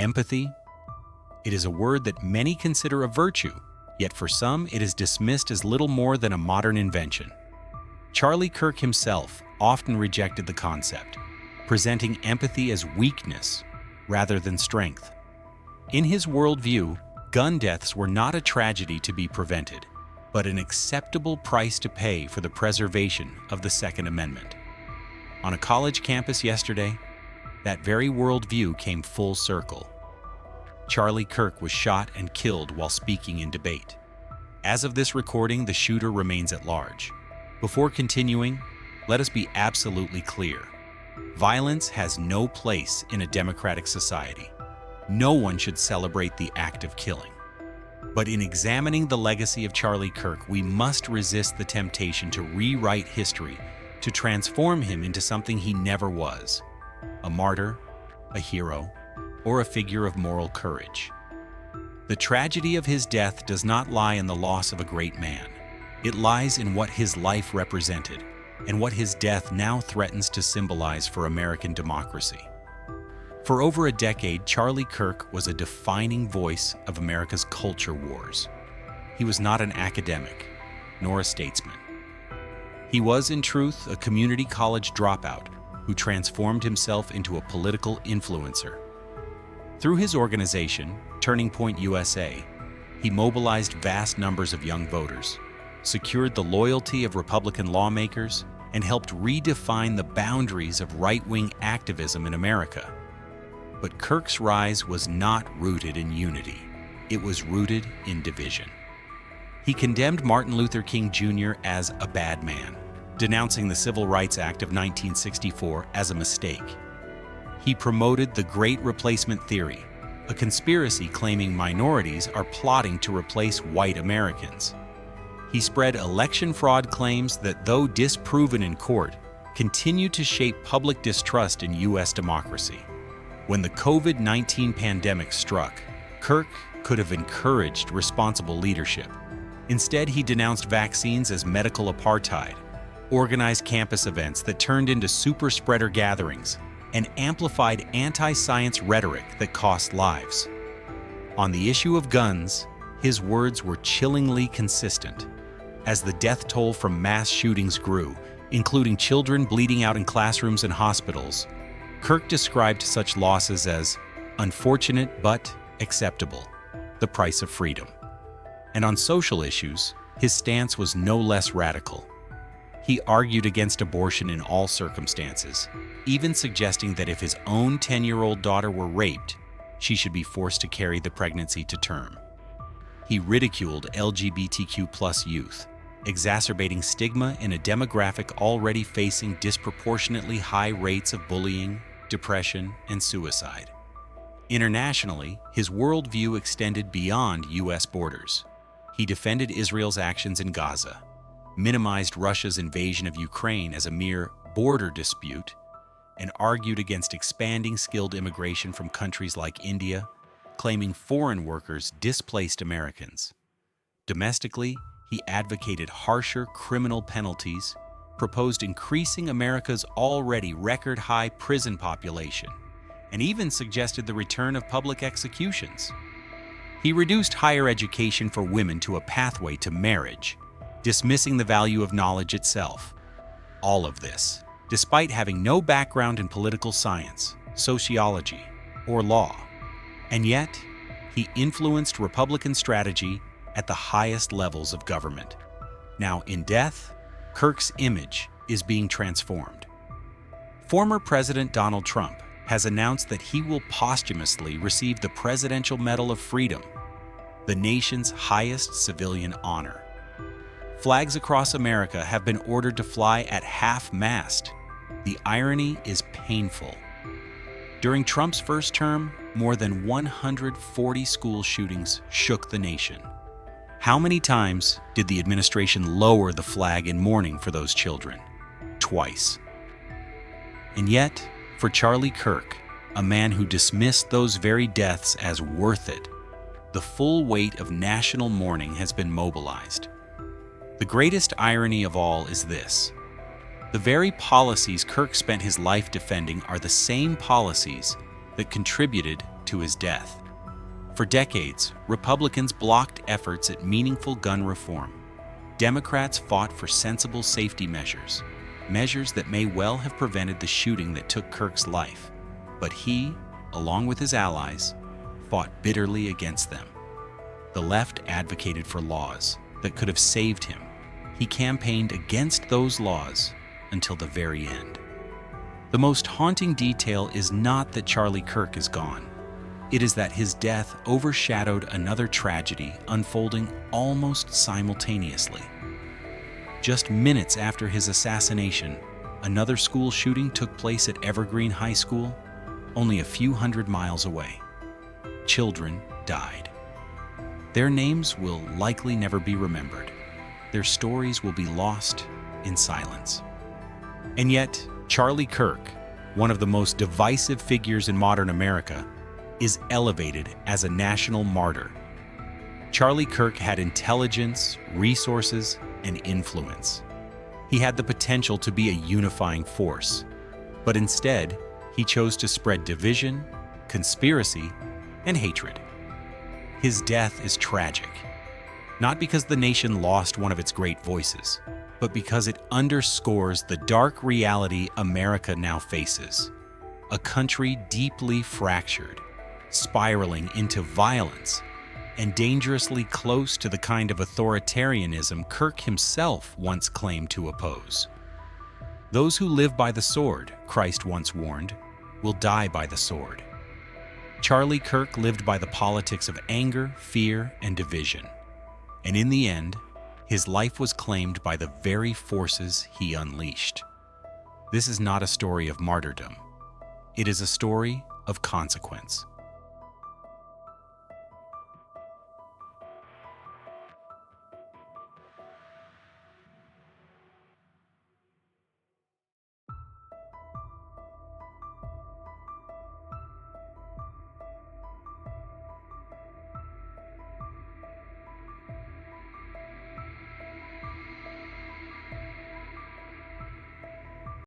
Empathy? It is a word that many consider a virtue, yet for some it is dismissed as little more than a modern invention. Charlie Kirk himself often rejected the concept, presenting empathy as weakness rather than strength. In his worldview, gun deaths were not a tragedy to be prevented, but an acceptable price to pay for the preservation of the Second Amendment. On a college campus yesterday, that very worldview came full circle. Charlie Kirk was shot and killed while speaking in debate. As of this recording, the shooter remains at large. Before continuing, let us be absolutely clear. Violence has no place in a democratic society. No one should celebrate the act of killing. But in examining the legacy of Charlie Kirk, we must resist the temptation to rewrite history, to transform him into something he never was: a martyr, a hero, or a figure of moral courage. The tragedy of his death does not lie in the loss of a great man. It lies in what his life represented and what his death now threatens to symbolize for American democracy. For over a decade, Charlie Kirk was a defining voice of America's culture wars. He was not an academic, nor a statesman. He was, in truth, a community college dropout who transformed himself into a political influencer. Through his organization, Turning Point USA, he mobilized vast numbers of young voters, secured the loyalty of Republican lawmakers, and helped redefine the boundaries of right-wing activism in America. But Kirk's rise was not rooted in unity. It was rooted in division. He condemned Martin Luther King Jr. as a bad man, denouncing the Civil Rights Act of 1964 as a mistake. He promoted the Great Replacement Theory, a conspiracy claiming minorities are plotting to replace white Americans. He spread election fraud claims that, though disproven in court, continue to shape public distrust in U.S. democracy. When the COVID-19 pandemic struck, Kirk could have encouraged responsible leadership. Instead, he denounced vaccines as medical apartheid, organized campus events that turned into super-spreader gatherings, and amplified anti-science rhetoric that cost lives. On the issue of guns, his words were chillingly consistent. As the death toll from mass shootings grew, including children bleeding out in classrooms and hospitals, Kirk described such losses as unfortunate but acceptable, the price of freedom. And on social issues, his stance was no less radical. He argued against abortion in all circumstances, even suggesting that if his own 10-year-old daughter were raped, she should be forced to carry the pregnancy to term. He ridiculed LGBTQ+ youth, exacerbating stigma in a demographic already facing disproportionately high rates of bullying, depression, and suicide. Internationally, his worldview extended beyond U.S. borders. He defended Israel's actions in Gaza, minimized Russia's invasion of Ukraine as a mere border dispute, and argued against expanding skilled immigration from countries like India, claiming foreign workers displaced Americans. Domestically, he advocated harsher criminal penalties, proposed increasing America's already record-high prison population, and even suggested the return of public executions. He reduced higher education for women to a pathway to marriage, dismissing the value of knowledge itself. All of this, despite having no background in political science, sociology, or law. And yet, he influenced Republican strategy at the highest levels of government. Now, in death, Kirk's image is being transformed. Former President Donald Trump has announced that he will posthumously receive the Presidential Medal of Freedom, the nation's highest civilian honor. Flags across America have been ordered to fly at half-mast. The irony is painful. During Trump's first term, more than 140 school shootings shook the nation. How many times did the administration lower the flag in mourning for those children? Twice. And yet, for Charlie Kirk, a man who dismissed those very deaths as worth it, the full weight of national mourning has been mobilized. The greatest irony of all is this: the very policies Kirk spent his life defending are the same policies that contributed to to his death. For decades, Republicans blocked efforts at meaningful gun reform. Democrats fought for sensible safety measures, measures that may well have prevented the shooting that took Kirk's life. But he, along with his allies, fought bitterly against them. The left advocated for laws that could have saved him. He campaigned against those laws until the very end. The most haunting detail is not that Charlie Kirk is gone. It is that his death overshadowed another tragedy unfolding almost simultaneously. Just minutes after his assassination, another school shooting took place at Evergreen High School, only a few hundred miles away. Children died. Their names will likely never be remembered. Their stories will be lost in silence. And yet, Charlie Kirk, one of the most divisive figures in modern America, is elevated as a national martyr. Charlie Kirk had intelligence, resources, and influence. He had the potential to be a unifying force, but instead, he chose to spread division, conspiracy, and hatred. His death is tragic, not because the nation lost one of its great voices, but because it underscores the dark reality America now faces. A country deeply fractured, spiraling into violence, and dangerously close to the kind of authoritarianism Kirk himself once claimed to oppose. Those who live by the sword, Christ once warned, will die by the sword. Charlie Kirk lived by the politics of anger, fear, and division. And in the end, his life was claimed by the very forces he unleashed. This is not a story of martyrdom. It is a story of consequence.